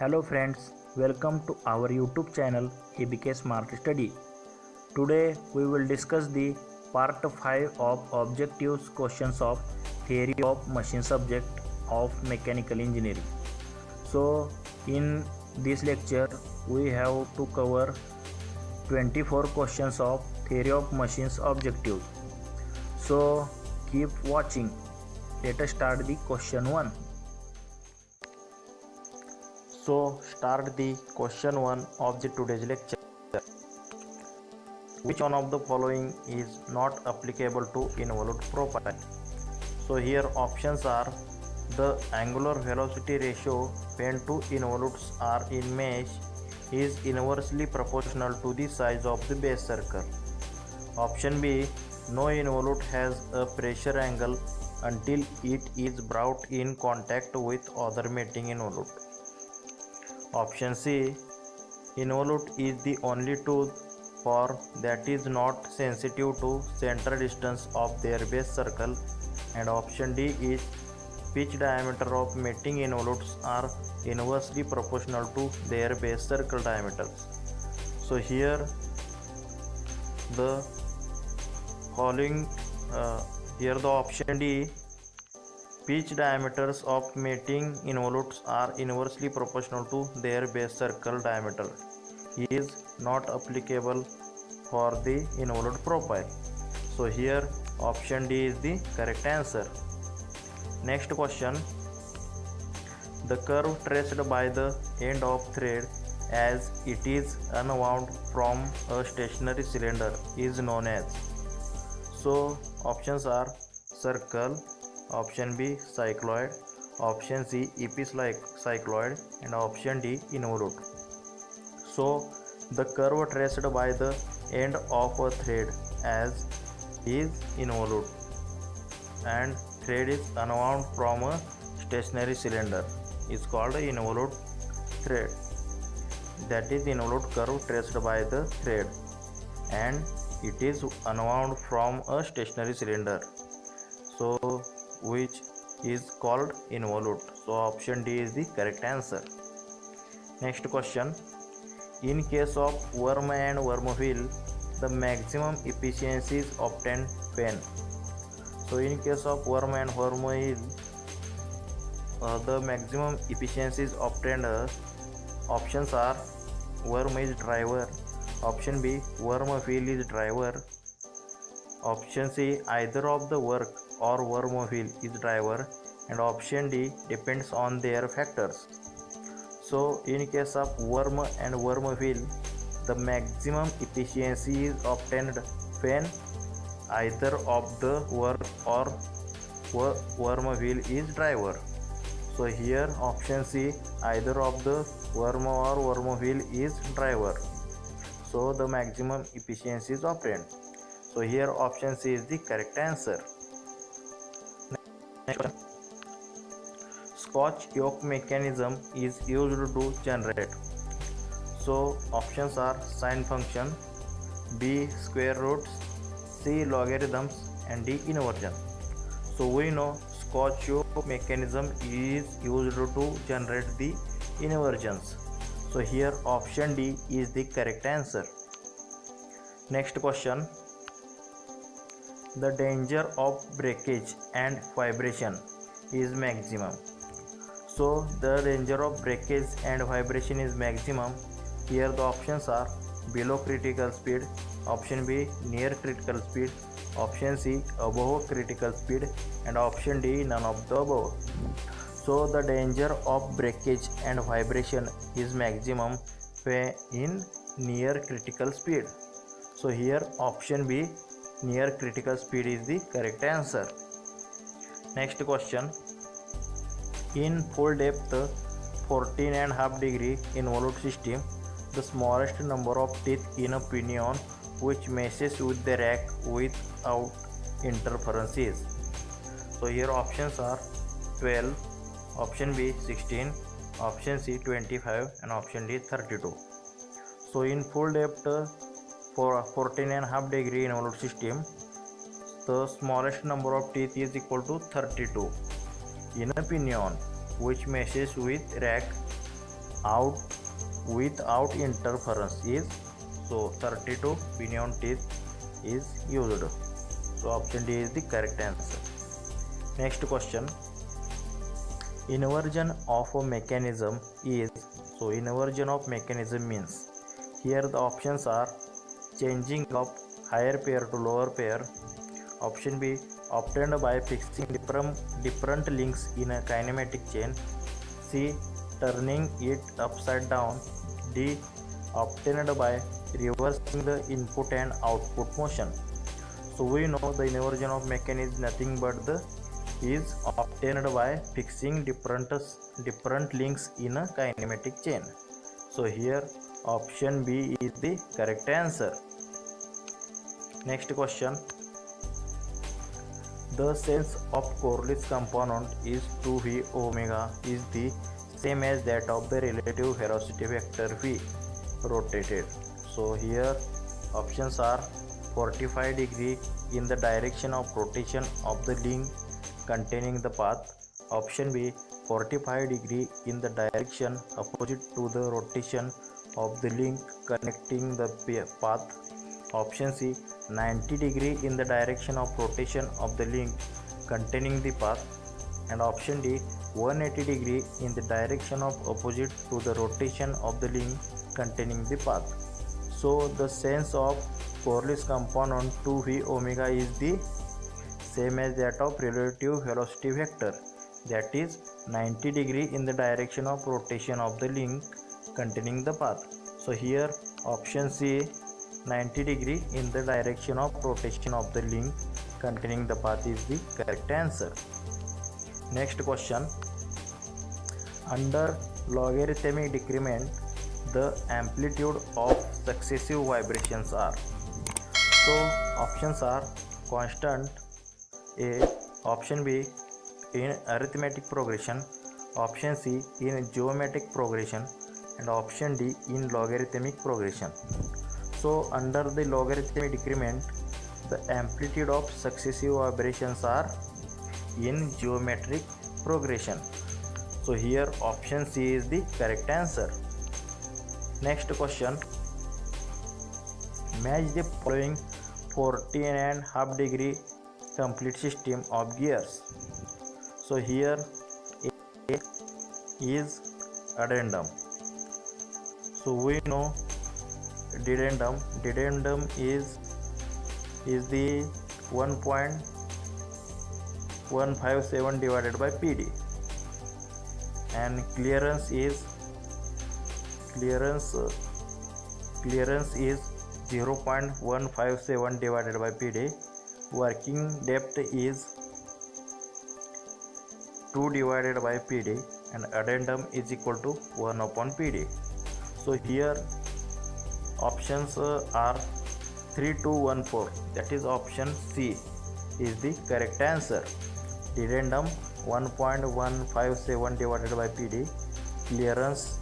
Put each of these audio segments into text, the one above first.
Hello friends, welcome to our YouTube channel ABK Smart Study. Today we will discuss the part 5 of objectives questions of theory of machine subject of mechanical engineering. So in this lecture we have to cover 24 questions of theory of machines objectives. So keep watching. Let us start the question 1. So start the question 1 of the today's lecture. Which one of the following is not applicable to involute profile? So here options are: the angular velocity ratio when two involutes are in mesh is inversely proportional to the size of the base circle. Option B, no involute has a pressure angle until it is brought in contact with other mating involute. Option C, involute is the only tooth that is not sensitive to center distance of their base circle. And option D is pitch diameter of mating involutes are inversely proportional to their base circle diameters. So here the following here the option D, pitch diameters of mating involutes are inversely proportional to their base circle diameter, is not applicable for the involute profile. So here option D is the correct answer. Next question: the curve traced by the end of thread as it is unwound from a stationary cylinder is known as. So options are circle, option B cycloid, option C epicycloid, and option D involute. So the curve traced by the end of a thread as is involute, and thread is unwound from a stationary cylinder is called a involute thread. That is involute curve traced by the thread and it is unwound from a stationary cylinder, so which is called involute. So option D is the correct answer. Next question: in case of worm and worm wheel, the maximum efficiency is obtained when? So in case of worm and worm wheel, the maximum efficiency is obtained. Options are: worm is driver, option B worm wheel is driver, option C either of the work or worm wheel is driver, and option D depends on their factors. So in case of worm and worm wheel, the maximum efficiency is obtained when either of the work or worm wheel is driver. So here option C, either of the worm or worm wheel is driver. So the maximum efficiency is obtained. So here option C is the correct answer. Next question: Scotch yoke mechanism is used to generate. So options are sine function, B square roots, C logarithms, and D inversion. So we know Scotch yoke mechanism is used to generate the inversions. So here option D is the correct answer. Next question: the danger of breakage and vibration is maximum. So the danger of breakage and vibration is maximum. Here the options are: below critical speed, option B near critical speed, option C above critical speed, and option D none of the above. So the danger of breakage and vibration is maximum when in near critical speed. So here option B near critical speed is the correct answer. Next question: in full depth 14.5 degree involute system, the smallest number of teeth in a pinion which meshes with the rack without interference is. So here options are 12, option B 16, option C 25, and option D 32. So in full depth for 14.5 degree involute system, the smallest number of teeth is equal to 32 in a pinion which meshes with rack out without interference is, so 32 pinion teeth is used. So option D is the correct answer. Next question, inversion of a mechanism is, so inversion of mechanism means, here the options are changing of higher pair to lower pair. Option B, obtained by fixing different links in a kinematic chain. C, turning it upside down. D, obtained by reversing the input and output motion. So we know the inversion of mechanism is nothing but the is obtained by fixing different links in a kinematic chain. So here option B is the correct answer. Next question, the sense of Corliss component is 2v omega is the same as that of the relative velocity vector v rotated. So here options are 45 degree in the direction of rotation of the link containing the path. Option B, 45 degree in the direction opposite to the rotation of the link connecting the path. Option C, 90 degree in the direction of rotation of the link containing the path. And option D, 180 degree in the direction of opposite to the rotation of the link containing the path. So the sense of Corliss component 2v omega is the same as that of relative velocity vector, that is 90 degree in the direction of rotation of the link containing the path. So here option C, 90 degree in the direction of rotation of the link containing the path is the correct answer. Next question, under logarithmic decrement the amplitude of successive vibrations are. So options are constant A, option B in arithmetic progression, option C in geometric progression, and option D in logarithmic progression. So under the logarithmic decrement the amplitude of successive vibrations are in geometric progression. So here option C is the correct answer. Next question, match the following 14.5 degree complete system of gears. So here A is addendum. So we know dedendum is the 1.157 divided by PD, and clearance is 0.157 divided by PD. Working depth is 2 divided by PD, and addendum is equal to 1 upon PD. So here options are 3, 2, 1, 4, that is option C is the correct answer. Dedendum 1.157 divided by PD, clearance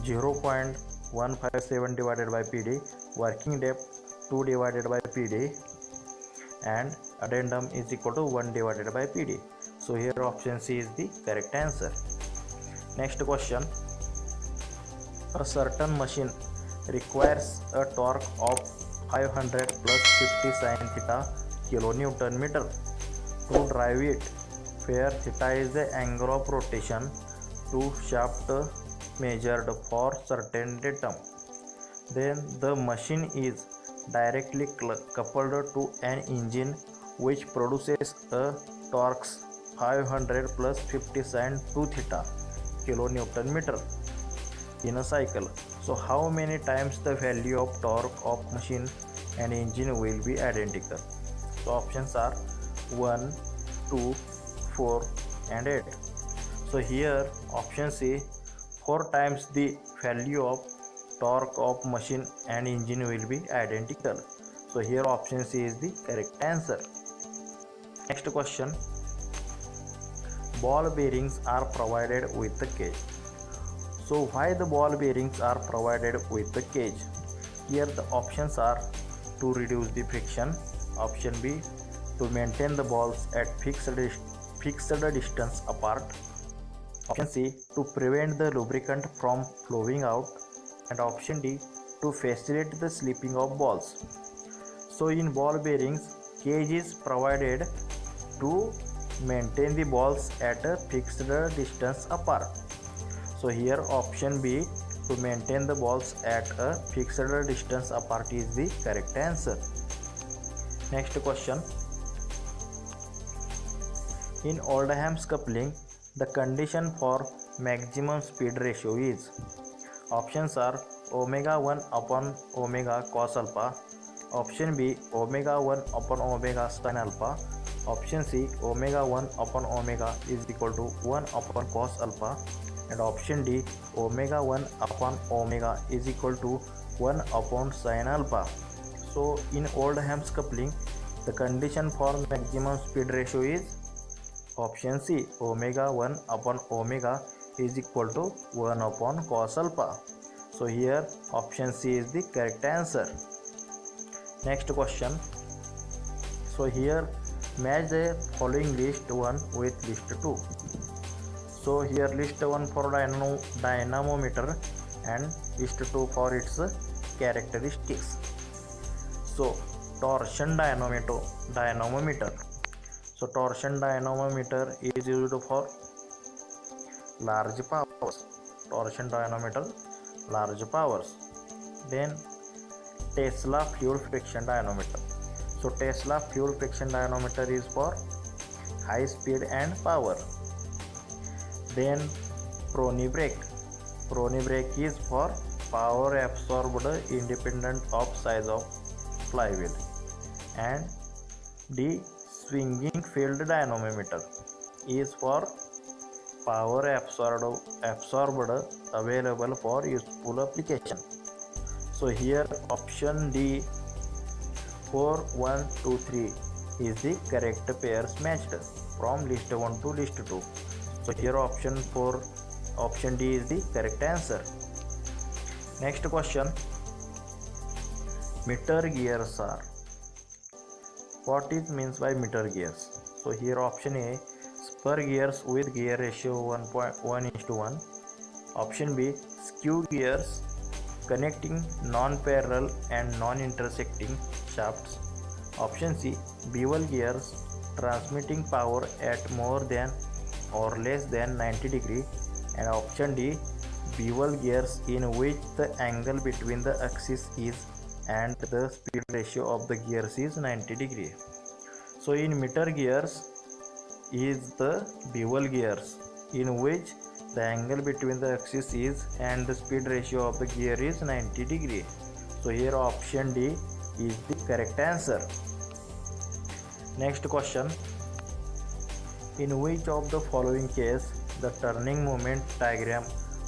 0.157 divided by PD, working depth 2 divided by PD, and addendum is equal to 1 divided by PD. So here option C is the correct answer. Next question, a certain machine requires a torque of 500 plus 50 sin theta kilonewton meter to drive it, where theta is the angle of rotation to shaft measured for certain datum. Then the machine is directly coupled to an engine which produces a torque 500 plus 50 sin 2 theta kilonewton meter in a cycle. So how many times the value of torque of machine and engine will be identical? So options are 1, 2, 4 and 8. So here option C, 4 times the value of torque of machine and engine will be identical. So here option C is the correct answer. Next question, ball bearings are provided with the cage. So why the ball bearings are provided with the cage? Here the options are to reduce the friction, option B to maintain the balls at fixed distance apart, Option C, to prevent the lubricant from flowing out, and option D, to facilitate the slipping of balls. So in ball bearings, cage is provided to maintain the balls at a fixed distance apart. So here option B, to maintain the balls at a fixed distance apart, is the correct answer. Next question. In Oldham's coupling, the condition for maximum speed ratio is, options are omega 1 upon omega cos alpha, option B omega 1 upon omega sin alpha, option C omega 1 upon omega is equal to 1 upon cos alpha, and option D omega 1 upon omega is equal to 1 upon sin alpha. So in Oldham's coupling, the condition for maximum speed ratio is option C omega 1 upon omega is equal to 1 upon cos alpha. So here option C is the correct answer. Next question. So here match the following list 1 with list 2. So here list 1 for dynamometer and list 2 for its characteristics. So torsion dynamometer. So torsion dynamometer is used for large powers. Torsion dynamometer, large powers. Then Tesla fuel friction dynamometer. So Tesla fuel friction dynamometer is for high speed and power. Then Prony brake. Prony brake is for power absorbed independent of size of flywheel. And the swinging field dynamometer is for power absorbed available for useful application. So here option D 4, 1, 2, 3 is the correct pairs matched from list 1 to list 2. So here option D is the correct answer. Next question. Meter gears are. What it means by meter gears? So here option A, spur gears with gear ratio 1:1. Option B, skew gears connecting non-parallel and non-intersecting shafts. Option C, bevel gears transmitting power at more than or less than 90 degree, and option D, bevel gears in which the angle between the axis is and the speed ratio of the gears is 90 degree. So in meter gears is the bevel gears in which the angle between the axis is and the speed ratio of the gear is 90 degree. So here option D is the correct answer. Next question. In which of the following case the turning moment diagram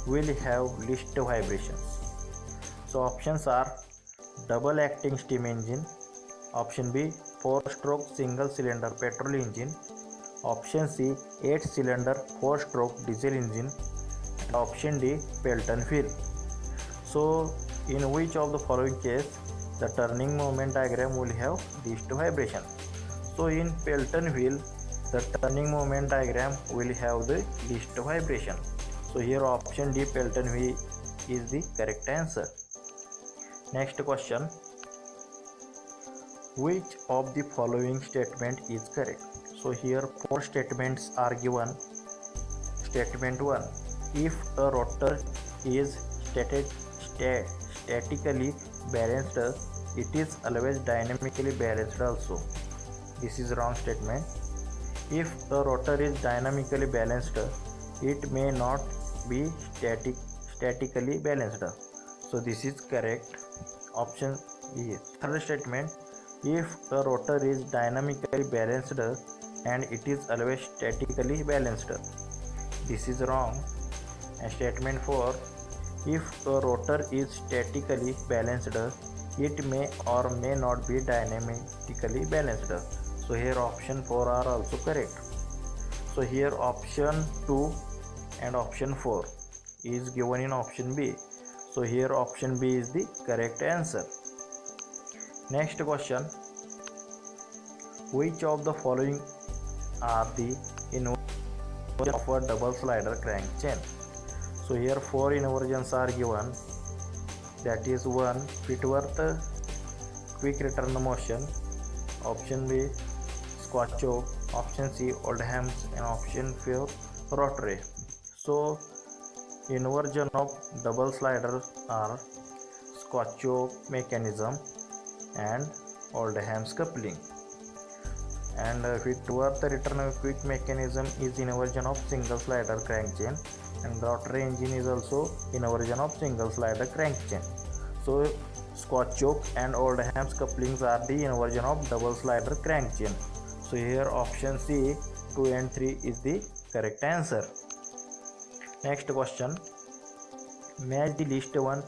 will have least vibrations? So options are double acting steam engine, option B 4-stroke single cylinder petrol engine, option C 8-cylinder 4-stroke diesel engine, and option D Pelton wheel. So in which of the following case the turning moment diagram will have least vibration? So in Pelton wheel the turning moment diagram will have the least vibration. So here option D Pelton wheel is the correct answer. Next question. Which of the following statement is correct? So here 4 statements are given. Statement 1. If a rotor is statically balanced, it is always dynamically balanced also. This is wrong statement. If a rotor is dynamically balanced, it may not be statically balanced. So this is correct. Option E. Third statement. If a rotor is dynamically balanced and it is always statically balanced. This is wrong. And statement 4. If a rotor is statically balanced, it may or may not be dynamically balanced. So here option 4 are also correct. So here option 2 and option 4 is given in option B. So here option B is the correct answer. Next question. Which of the following are the of a double slider crank chain. So here 4 inversions are given, that is 1 Whitworth quick return motion, option B squat choke, option C Oldham's, and option 4 rotary. So inversion of double slider are squat choke mechanism and Oldham's coupling, and Whitworth return quick mechanism is inversion of single slider crank chain, and rotary engine is also inversion of single slider crank chain. So squat choke and Oldham's couplings are the inversion of double slider crank chain. So here option C 2 and 3 is the correct answer. Next question, match the list 1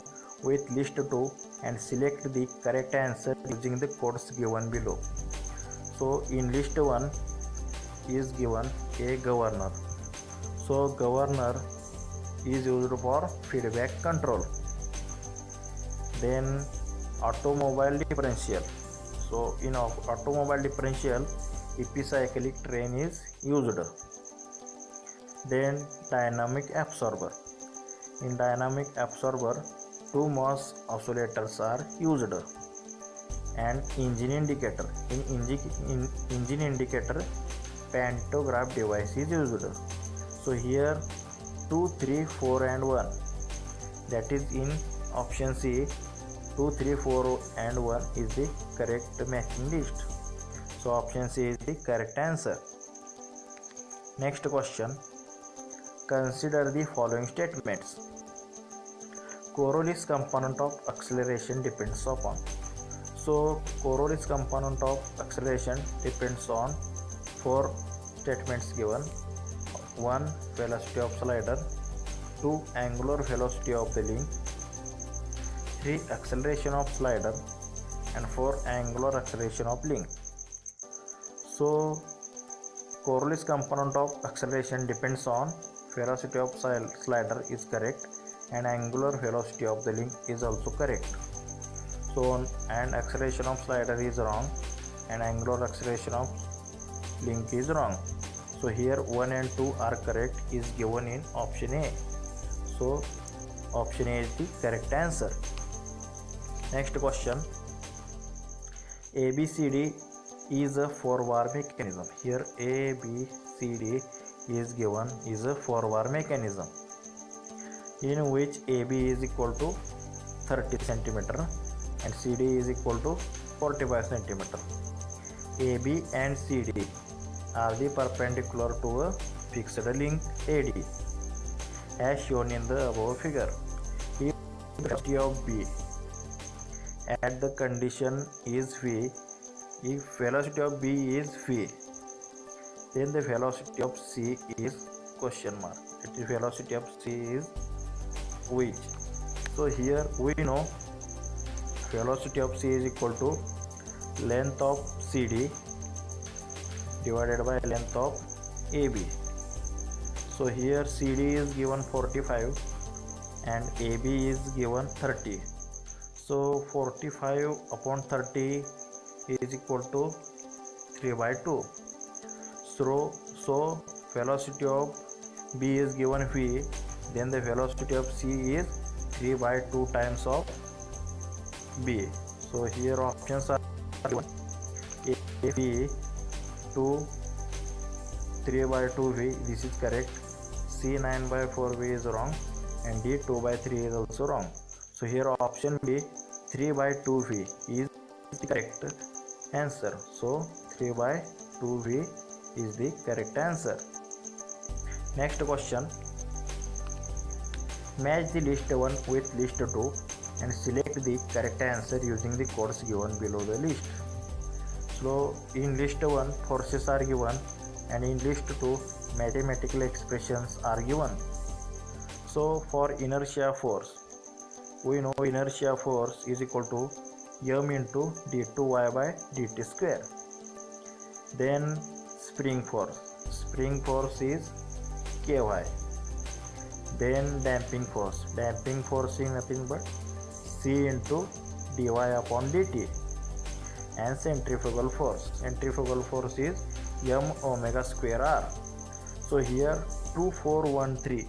with list 2 and select the correct answer using the codes given below. So in list 1 is given a governor. So governor is used for feedback control. Then automobile differential. So in automobile differential, epicyclic train is used. Then dynamic absorber. In dynamic absorber, 2 mass oscillators are used. And engine indicator. In engine indicator, pantograph device is used. So here 2, 3, 4 and 1, that is in option C 2, 3, 4 and 1 is the correct matching list. So option C is the correct answer. Next question, consider the following statements. Coriolis component of acceleration depends upon. So Coriolis component of acceleration depends on 4 statements given. 1 velocity of slider, 2 angular velocity of the link, 3 acceleration of slider, and 4 angular acceleration of link. So Coriolis component of acceleration depends on velocity of slider is correct, and angular velocity of the link is also correct. So and acceleration of slider is wrong, and angular acceleration of link is wrong. So here 1 and 2 are correct is given in option A. So option A is the correct answer. Next question, ABCD is a 4-bar mechanism. Here ABCD is given is a 4-bar mechanism in which AB is equal to 30 cm and CD is equal to 45 cm. AB and CD are the perpendicular to a fixed link AD as shown in the above figure. If the velocity of B at the condition is V, if velocity of B is V, then the velocity of C is question mark. The velocity of C is which? So here we know velocity of C is equal to length of CD divided by length of AB. So here CD is given 45 and AB is given 30. So 45 upon 30 is equal to 3 by 2. So velocity of B is given V, then the velocity of C is 3 by 2 times of B. So here options are given: A, B, 2, 3 by 2 V, this is correct. C 9 by 4 V is wrong, and D 2 by 3 is also wrong. So here option B 3 by 2 V is the correct answer. So 3 by 2 V is the correct answer. Next question, match the list 1 with list 2 and select the correct answer using the codes given below the list. So in list 1 forces are given, and in list 2 mathematical expressions are given. So for inertia force, we know inertia force is equal to m into d2y by dt square. Then spring force is ky. Then damping force is nothing but c into dy upon dt. And centrifugal force is m omega square r. So here 2413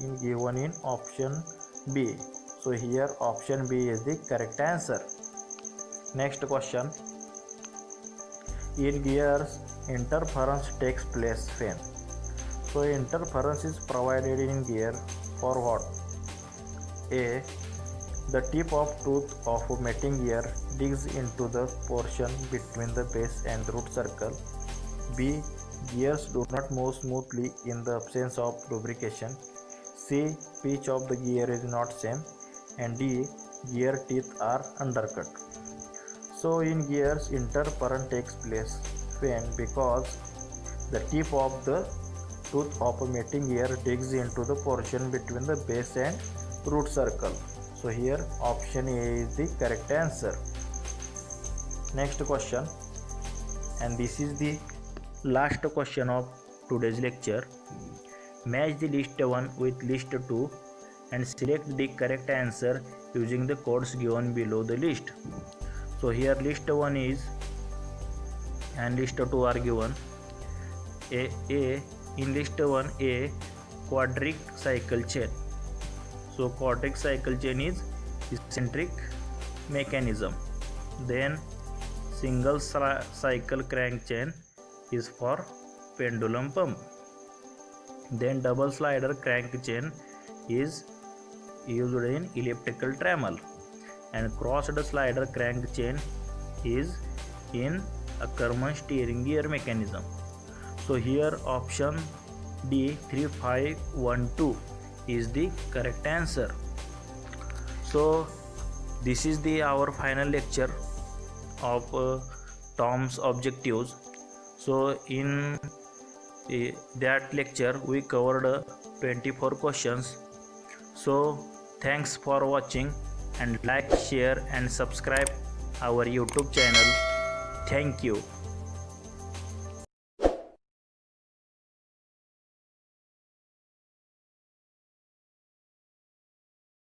is given in option B. So here option B is the correct answer. Next question. In gears, interference takes place when? So interference is provided in gear for what? A. The tip of tooth of a mating gear digs into the portion between the base and the root circle. B. Gears do not move smoothly in the absence of lubrication. C. Pitch of the gear is not same. And D. Gear teeth are undercut. So in gears, interference takes place when? Because the tip of the tooth of a mating gear digs into the portion between the base and root circle. So here option A is the correct answer. Next question, and this is the last question of today's lecture. Match the list 1 with list 2 and select the correct answer using the codes given below the list. So here list 1 is and list 2 are given. In list 1 A, quadric cycle chain. So quadric cycle chain is eccentric mechanism. Then single cycle crank chain is for pendulum pump. Then double slider crank chain is used in elliptical trammel, and crossed slider crank chain is in Ackermann steering gear mechanism. So here option D 3512 is the correct answer. So this is the our final lecture of Tom's objectives. So in that lecture we covered 24 questions. So thanks for watching, and like, share and subscribe our YouTube channel. Thank you.